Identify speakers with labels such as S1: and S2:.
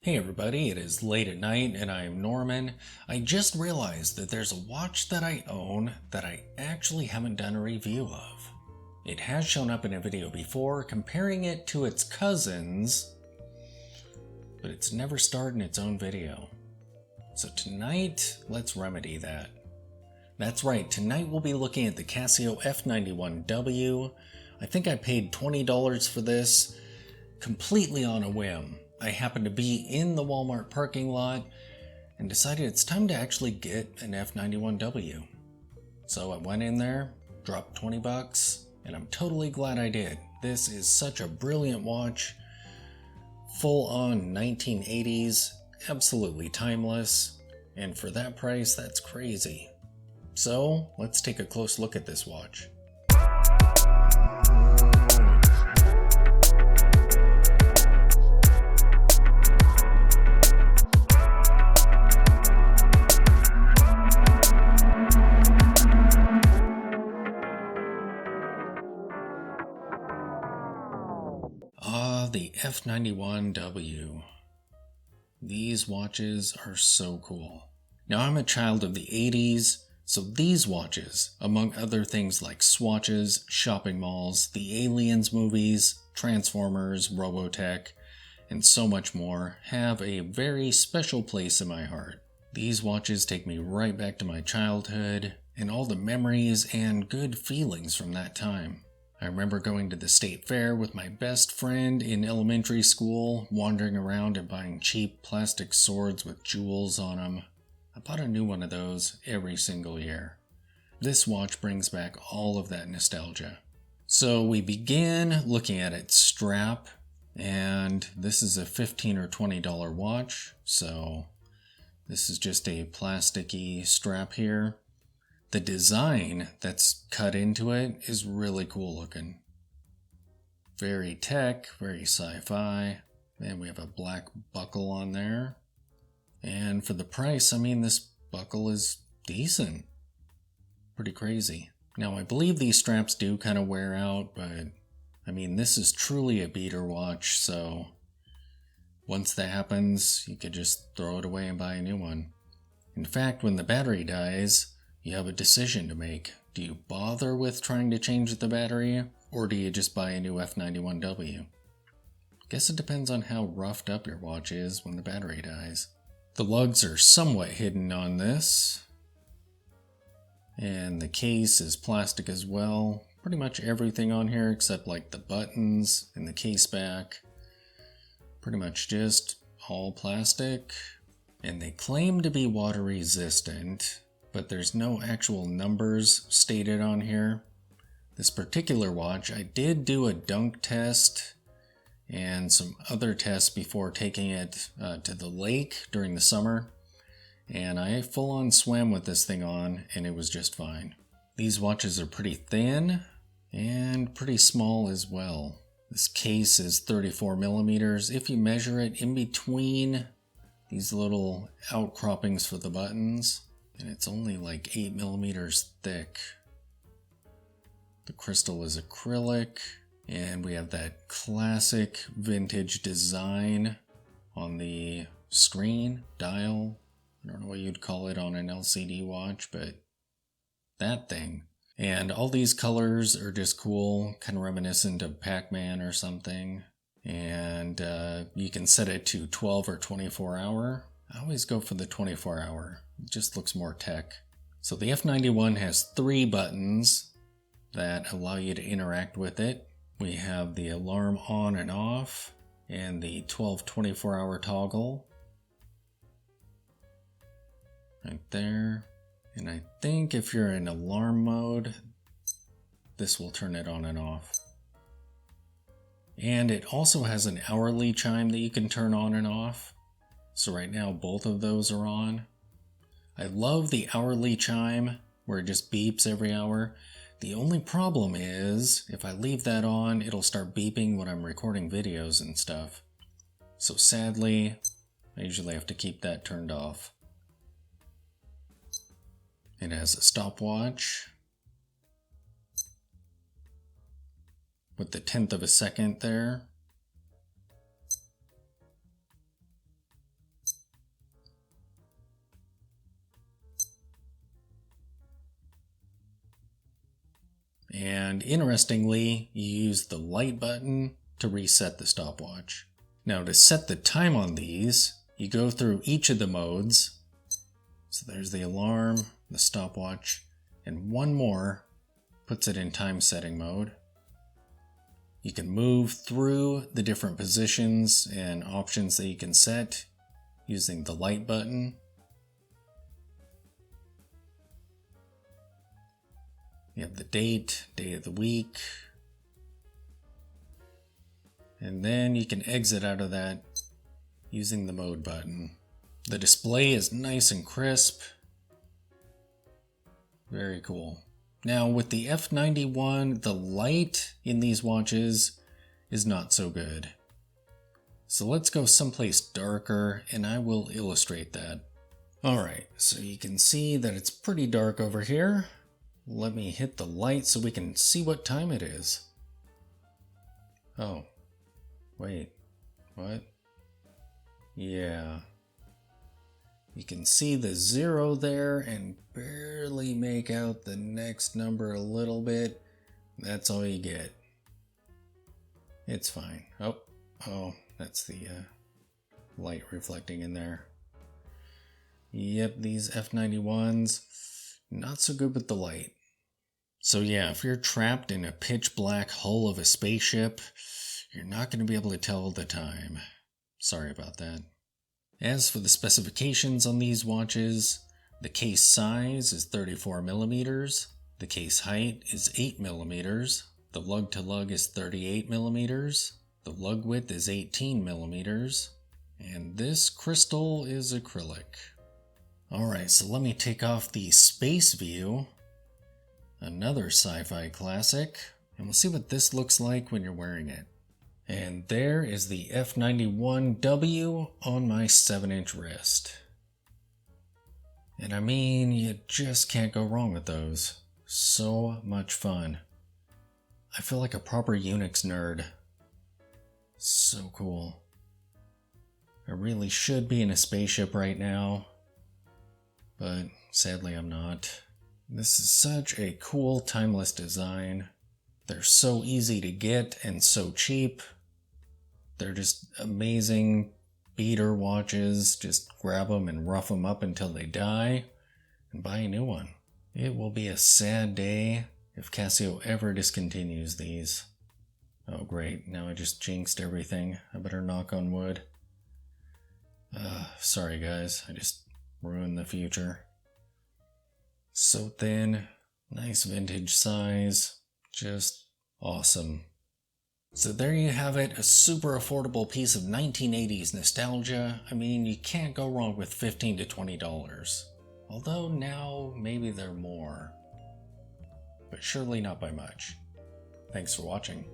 S1: Hey everybody, it is late at night and I'm Norman. I just realized that there's a watch that I own that I actually haven't done a review of. It has shown up in a video before comparing it to its cousins, but it's never starred in its own video. So tonight, let's remedy that. That's right, tonight we'll be looking at the Casio F91W. I think I paid $20 for this, completely on a whim. I happened to be in the Walmart parking lot and decided it's time to actually get an F91W. So I went in there, dropped 20 bucks, and I'm totally glad I did. This is such a brilliant watch, full on 1980s, absolutely timeless, and for that price, that's crazy. So let's take a close look at this watch. The F91W. These watches are so cool. Now I'm a child of the 80s, so these watches, among other things like swatches, shopping malls, the Aliens movies, Transformers, Robotech, and so much more, have a very special place in my heart. These watches take me right back to my childhood and all the memories and good feelings from that time. I remember going to the state fair with my best friend in elementary school, wandering around and buying cheap plastic swords with jewels on them. I bought a new one of those every single year. This watch brings back all of that nostalgia. So we began looking at its strap, and this is a $15 or $20 watch, so this is just a plasticky strap here. The design that's cut into it is really cool looking. Very tech, very sci-fi. And we have a black buckle on there. And for the price, I mean, this buckle is decent. Pretty crazy. Now, I believe these straps do kind of wear out, but I mean, this is truly a beater watch, so once that happens, you could just throw it away and buy a new one. In fact, when the battery dies, you have a decision to make. Do you bother with trying to change the battery, or do you just buy a new F91W? Guess it depends on how roughed up your watch is when the battery dies. The lugs are somewhat hidden on this, and the case is plastic as well. Pretty much everything on here except like the buttons and the case back. Pretty much just all plastic, and they claim to be water resistant, but there's no actual numbers stated on here. This particular watch, I did do a dunk test and some other tests before taking it to the lake during the summer, and I full on swam with this thing on and it was just fine. These watches are pretty thin and pretty small as well. This case is 34 millimeters. If you measure it in between these little outcroppings for the buttons, and it's only like 8 millimeters thick. The crystal is acrylic, and we have that classic vintage design on the screen, dial. I don't know what you'd call it on an LCD watch, but that thing. And all these colors are just cool, kind of reminiscent of Pac-Man or something. And you can set it to 12 or 24 hour. I always go for the 24 hour. It just looks more tech. So the F91 has 3 buttons that allow you to interact with it. We have the alarm on and off and the 12-24 hour toggle. Right there. And I think if you're in alarm mode, this will turn it on and off. And it also has an hourly chime that you can turn on and off. So right now both of those are on. I love the hourly chime where it just beeps every hour. The only problem is if I leave that on, it'll start beeping when I'm recording videos and stuff. So sadly, I usually have to keep that turned off. It has a stopwatch with the 1/10 of a second there. And interestingly, you use the light button to reset the stopwatch. Now to set the time on these, you go through each of the modes. So there's the alarm, the stopwatch, and one more puts it in time setting mode. You can move through the different positions and options that you can set using the light button. You have the date, day of the week, and then you can exit out of that using the mode button. The display is nice and crisp. Very cool. Now with the F91, the light in these watches is not so good. So let's go someplace darker and I will illustrate that. Alright, so you can see that it's pretty dark over here. Let me hit the light so we can see what time it is. Oh, wait, what? Yeah. You can see the 0 there and barely make out the next number a little bit. That's all you get. It's fine. Oh, that's the light reflecting in there. Yep, these F91s, not so good with the light. So yeah, if you're trapped in a pitch black hull of a spaceship, you're not going to be able to tell the time. Sorry about that. As for the specifications on these watches, the case size is 34 millimeters, the case height is 8 millimeters, the lug to lug is 38 millimeters, the lug width is 18 millimeters, and this crystal is acrylic. Alright, so let me take off the space view, another sci-fi classic, and we'll see what this looks like when you're wearing it. And there is the F91W on my 7-inch wrist. And I mean, you just can't go wrong with those. So much fun. I feel like a proper Unix nerd. So cool. I really should be in a spaceship right now, but sadly I'm not. This is such a cool timeless design. They're so easy to get and so cheap. They're just amazing beater watches. Just grab them and rough them up until they die and buy a new one. It will be a sad day if Casio ever discontinues these. Oh great, now I just jinxed everything. I better knock on wood. Sorry guys, I just ruined the future. So thin, nice vintage size, just awesome. So there you have it, a super affordable piece of 1980s nostalgia. I mean, you can't go wrong with $15 to $20. Although now, maybe they're more. But surely not by much. Thanks for watching.